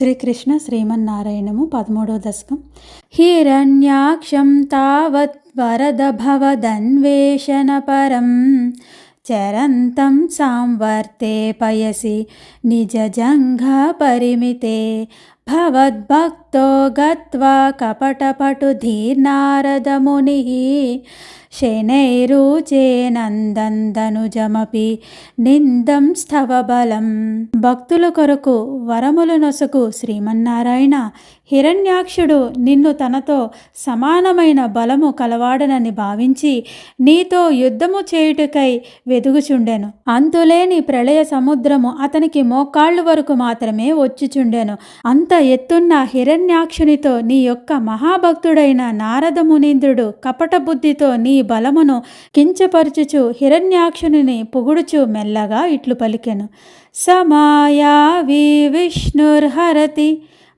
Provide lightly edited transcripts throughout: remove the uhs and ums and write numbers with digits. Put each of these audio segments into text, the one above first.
శ్రీకృష్ణ శ్రీమన్నారాయణము 13వ దశకం. హిరణ్యాక్షం తావత్ వరదభవదన్వేషణ పరం చరంతం సాంవర్తే పయసి నిజజంఘ పరిమితే భవద్భక్తో గత్వా కపటపటు ధీర్నారదమునిః శనైరుచేనందనుజమపి నిందం స్థవ బలం. భక్తుల కొరకు వరములు నొసగు శ్రీమన్నారాయణ, హిరణ్యాక్షుడు నిన్ను తనతో సమానమైన బలము కలవాడనని భావించి నీతో యుద్ధము చేయుటకై వెదుగుచుండెను. అంతులేని ప్రళయ సముద్రము అతనికి మోకాళ్ళు వరకు మాత్రమే వచ్చుచుండెను. అంత ఎత్తున్న హిరణ్యాక్షునితో నీ యొక్క మహాభక్తుడైన నారద మునీంద్రుడు కపట బుద్ధితో నీ బలమును కించపరచుచు హిరణ్యాక్షుని పొగుడుచు మెల్లగా ఇట్లు పలికెను. సమాయావి విష్ణుర్హరతి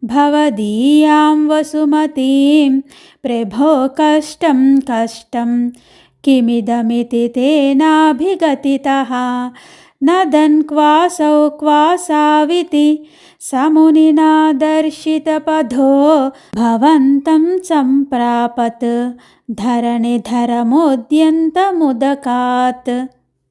భవదీయాం వసుమతీం ప్రభో కష్టం కష్టం కిమిదమితి తేనాభిగతితః నదన్ క్వాసౌ క్వాసావితి సమునినా దర్శితపథో భవంతం సంప్రాపత్ ధరణిధరమోద్యంతముదకాత్.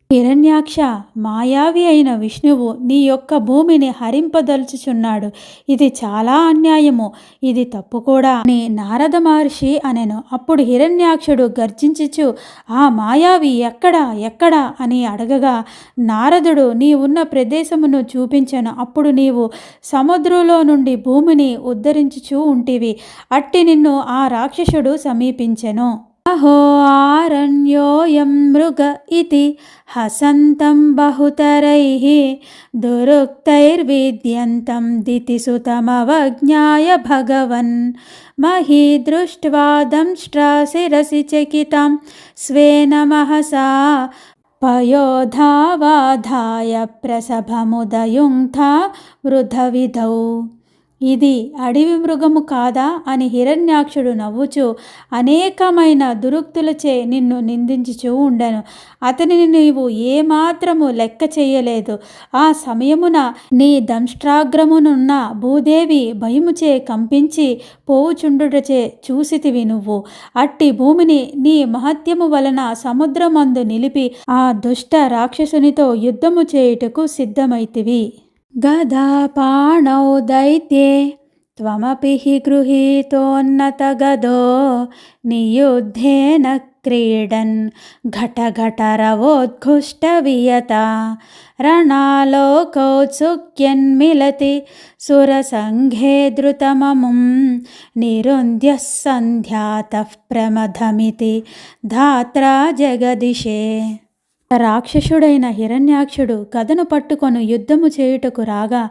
హిరణ్యాక్ష, మాయావి అయిన విష్ణువు నీ యొక్క భూమిని హరింపదలుచుచున్నాడు. ఇది చాలా అన్యాయము, ఇది తప్పు కూడా అని నారద మహర్షి అనెను. అప్పుడు హిరణ్యాక్షుడు గర్జించుచు ఆ మాయావి ఎక్కడా ఎక్కడా అని అడగగా నారదుడు నీ ఉన్న ప్రదేశమును చూపించెను. అప్పుడు నీవు సముద్రంలో నుండి భూమిని ఉద్ధరించుచూ ఉంటివి. అట్టి నిన్ను ఆ రాక్షసుడు సమీపించెను. అహో ఆరణ్యోయం మృగ ఇతి హసంతం బహుతరైః దురుక్తైర్విద్యంతం దితిసుతమవజ్ఞాయ భగవన్ మహీ దృష్ట్వా దంష్ట్రాశిరసి చకితాం స్వేన మహసా పయోధావాధాయ ప్రసభముదయుంక్తా వృధవిధౌ. ఇది అడవి మృగము కాదా అని హిరణ్యాక్షుడు నవ్వుచు అనేకమైన దురుక్తులచే నిన్ను నిందించుచూ ఉండెను. అతనిని నీవు ఏమాత్రము లెక్క చేయలేదు. ఆ సమయమున నీ దంష్ట్రాగ్రమునున్న భూదేవి భయముచే కంపించి పోవుచుండుటచే చూసితివి నువ్వు. అట్టి భూమిని నీ మహత్యము వలన సముద్రమందు నిలిపి ఆ దుష్ట రాక్షసునితో యుద్ధము చేయుటకు సిద్ధమైతివి. గదాపాణౌ దైత్యే త్వమపి హి గృహీతోన్నతగదో నియుద్ధేన క్రీడన్ ఘటఘటరవోద్ఘుష్టవియత రణాలోకౌత్సుక్యన్మిలతి సురసంఘే ధృతమముం నిరుంధ్య సంధ్యాతః ప్రమథమితి ధాత్రా జగదిశే. రాక్షసుడైన హిరణ్యాక్షుడు గదను పట్టుకొని యుద్ధము చేయుటకు రాగా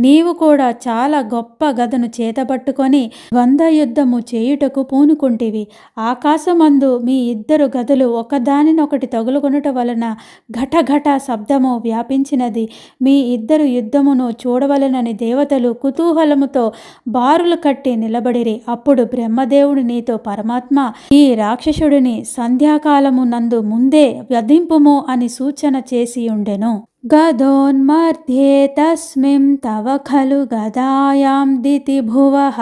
నీవు కూడా చాలా గొప్ప గదను చేతపట్టుకొని ద్వంద్వ యుద్ధము చేయుటకు పూనుకుంటివి. ఆకాశమందు మీ ఇద్దరు గదలు ఒకదానినొకటి తగులుకొనుట వలన ఘటఘట శబ్దము వ్యాపించినది. మీ ఇద్దరు యుద్ధమును చూడవలనని దేవతలు కుతూహలముతో బారులు కట్టి నిలబడిరి. అప్పుడు బ్రహ్మదేవుడు నీతో పరమాత్మ, ఈ రాక్షసుడిని సంధ్యాకాలము నందు ముందే వధింపుము అని సూచన చేసి ఉండెను. గదోన్మర్ధ్యే తస్మిం తవ ఖలు గదాయాం దితి భువః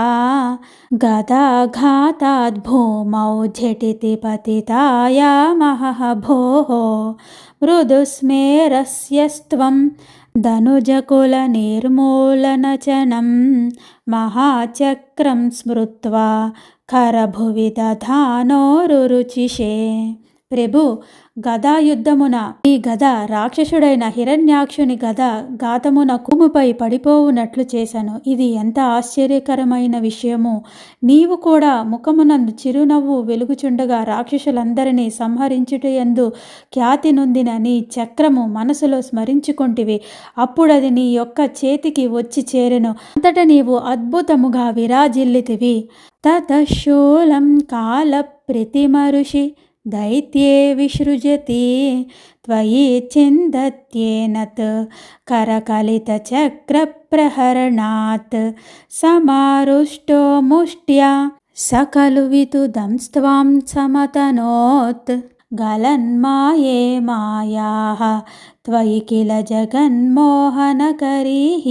గదాఘాతాద్ భూమౌ ఝటితి పతితాయామహః భోః మృదుస్మేరస్యస్త్వం ధనుజకుల నిర్మూలనచనం మహాచక్రం స్మృత్వా ఖరభువి దధానోరురుచిషే. ప్రభు, గదాయుద్ధమున ఈ గద రాక్షసుడైన హిరణ్యాక్షుని గద ఘాతమున భూమిపై పడిపోవునట్లు చేశాను. ఇది ఎంత ఆశ్చర్యకరమైన విషయము! నీవు కూడా ముఖమునందు చిరునవ్వు వెలుగుచుండగా రాక్షసులందరినీ సంహరించుటయందు ఖ్యాతి నొందిన నీ చక్రము మనసులో స్మరించుకొంటివి. అప్పుడది నీ యొక్క చేతికి వచ్చి చేరెను. అంతట నీవు అద్భుతముగా విరాజిల్లితివి. తతశూలం కాల ప్రతిమరుషి దైత్యే విసృజతి త్వయి చిందత్యేనత్ కరకలిత చక్ర ప్రహరణాత్ సమారుష్టో ముష్ట్యా సకలు వితుదంస్త్వాం సమతనోత్ గలన్మాయే మాయాః త్వయి కిల జగన్మోహనకరీః.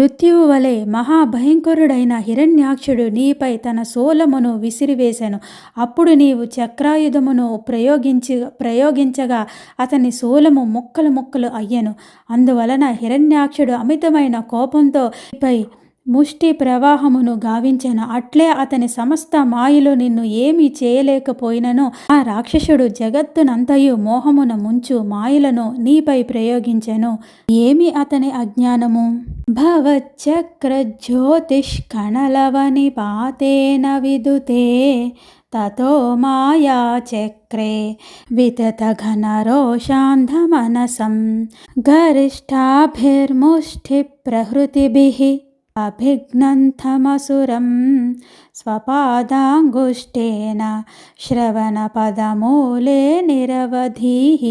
మృత్యువు వలె మహాభయంకరుడైన హిరణ్యాక్షుడు నీపై తన శూలమును విసిరివేశెను. అప్పుడు నీవు చక్రాయుధమును ప్రయోగించగా అతని శూలము ముక్కలు ముక్కలు అయ్యెను. అందువలన హిరణ్యాక్షుడు అమితమైన కోపంతో నీపై ముష్టి ప్రవాహమును గావించెను. అట్లే అతని సమస్త మాయలు నిన్ను ఏమీ చేయలేకపోయినను ఆ రాక్షసుడు జగత్తునంతయు మోహమున ముంచు మాయలను నీపై ప్రయోగించెను. ఏమి అతని అజ్ఞానము? భవచ్చక్రజ్యోతిష్కణలవని పాతేన విదుతే తతో మాయా చక్రే వితతఘనరోషాంధమనసం గరిష్టాభిర్ముష్టి ప్రహృతిభిః అభిఘ్నంథమసురం స్వపాదాంగుష్టేన శ్రవణపదమూలే నిరవధీః.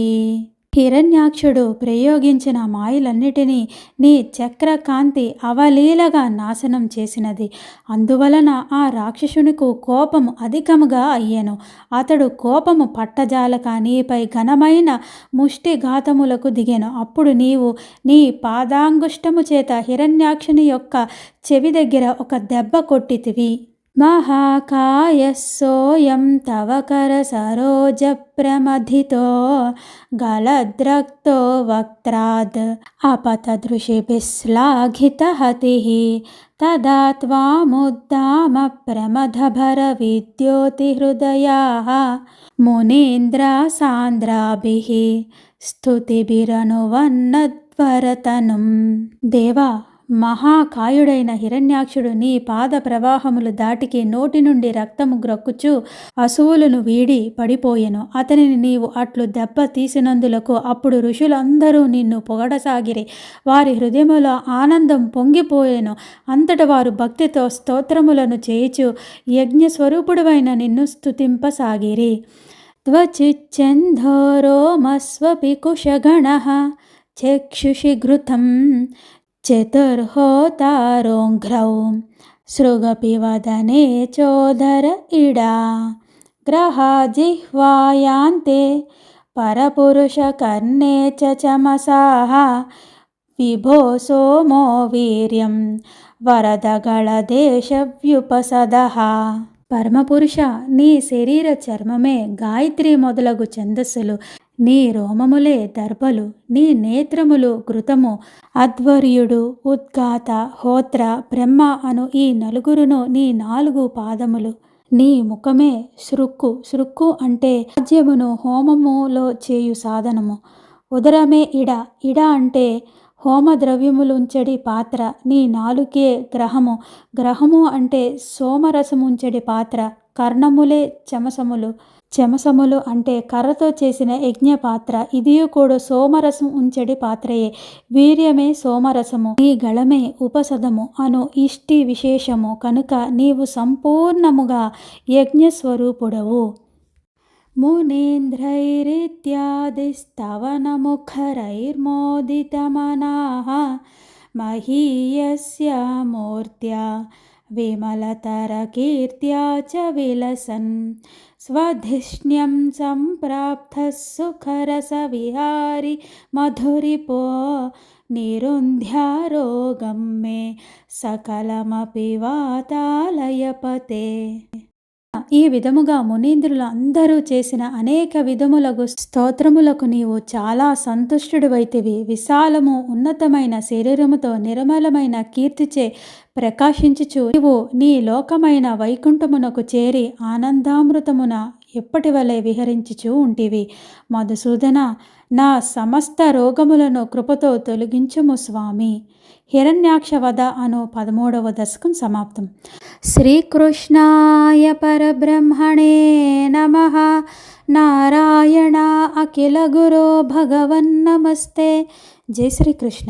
హిరణ్యాక్షుడు ప్రయోగించిన మాయలన్నిటినీ నీ చక్రకాంతి అవలీలగా నాశనం చేసినది. అందువలన ఆ రాక్షసునికు కోపము అధికముగా అయ్యెను. అతడు కోపము పట్టజాలక నీపై ఘనమైన ముష్టిఘాతములకు దిగెను. అప్పుడు నీవు నీ పాదాంగుష్టము చేత హిరణ్యాక్షుని యొక్క చెవి దగ్గర ఒక దెబ్బ కొట్టితివి. మహాకాయస్సోయం తవ కర సరోజ ప్రమథితో గలద్రక్తో వక్త్రాద్ అపతదృషిభిశ్లాఘితహతిః తదా త్వాముద్దామ ప్రమథభర విద్యోతిహృదయాః మునీంద్రసాంద్రాభిః స్తుతిభిరనువన్నద్వరతనుం. దేవా, మహాకాయుడైన హిరణ్యాక్షుడు నీ పాద ప్రవాహములు దాటికి నోటి నుండి రక్తము గ్రక్కుచు అసువులను వీడి పడిపోయెను. అతనిని నీవు అట్లు దెబ్బ తీసినందులకు అప్పుడు ఋషులందరూ నిన్ను పొగడసాగిరి. వారి హృదయములో ఆనందం పొంగిపోయెను. అంతట వారు భక్తితో స్తోత్రములను చేయుచు యజ్ఞస్వరూపుడవైన నిన్ను స్తుతింపసాగిరి. త్వచిచ్ఛందోరోమస్వపి కుశగణః చక్షుషి ఘృతం చతుర్హోతారోంఘ్రౌ సృగపి వదనే చోదర ఇడా గ్రహాజిహ్వాయాంతే పరపురుషకర్ణే చ చమసాః విభో సోమో వీర్యం వరదగళదేశవ్యుపసదః. పరమపురుష, నీ శరీర చర్మమే గాయత్రి మొదలగు ఛందస్సులు, నీ రోమములే దర్భలు, నీ నేత్రములు ఘృతము. అధ్వర్యుడు, ఉద్గాత, హోత్ర, బ్రహ్మ అను ఈ నలుగురును నీ 4 పాదములు. నీ ముఖమే శృక్కు. శృక్కు అంటే రాజ్యమును హోమములో చేయు సాధనము. ఉదరమే ఇడ. ఇడ అంటే హోమద్రవ్యములుంచడి పాత్ర. నీ నాలుకే గ్రహము. గ్రహము అంటే సోమరసముంచడి పాత్ర. కర్ణములే చెమసములు. చెమసములు అంటే కర్రతో చేసిన యజ్ఞ పాత్ర. ఇదియు కూడా సోమరసం ఉంచడి పాత్రయే. వీర్యమే సోమరసము. నీ గళమే ఉపసదము అను ఇష్టి విశేషము కనుక నీవు సంపూర్ణముగా యజ్ఞస్వరూపుడవు. మునీంద్రైరిత్యాదిస్తవనముఖరైర్మోదితమనాః మహీయస్య మూర్త్యా విమలతరకీర్త్యా చ విలసన్ స్వధిష్ణ్యం సంప్రాప్తః సుఖరసవిహారి మధురిపో నిరుంధ్యారోగం మే సకలమపి వాతాలయపతే. ఈ విధముగా మునీంద్రులు అందరూ చేసిన అనేక విధములగు స్తోత్రములకు నీవు చాలా సంతుష్టుడివైతివి. విశాలము ఉన్నతమైన శరీరముతో నిర్మలమైన కీర్తిచే ప్రకాశించుచు నీవు నీ లోకమైన వైకుంఠమునకు చేరి ఆనందామృతమున ఎప్పటి వలె విహరించుచూ ఉంటివి. మధుసూదన, నా సమస్త రోగములను కృపతో తొలగించుము స్వామి. హిరణ్యాక్ష వధ అను 13వ దశకం సమాప్తం. శ్రీకృష్ణాయ పరబ్రహ్మణే నమః. నారాయణ అఖిల గురో భగవన్ నమస్తే. జై శ్రీకృష్ణ.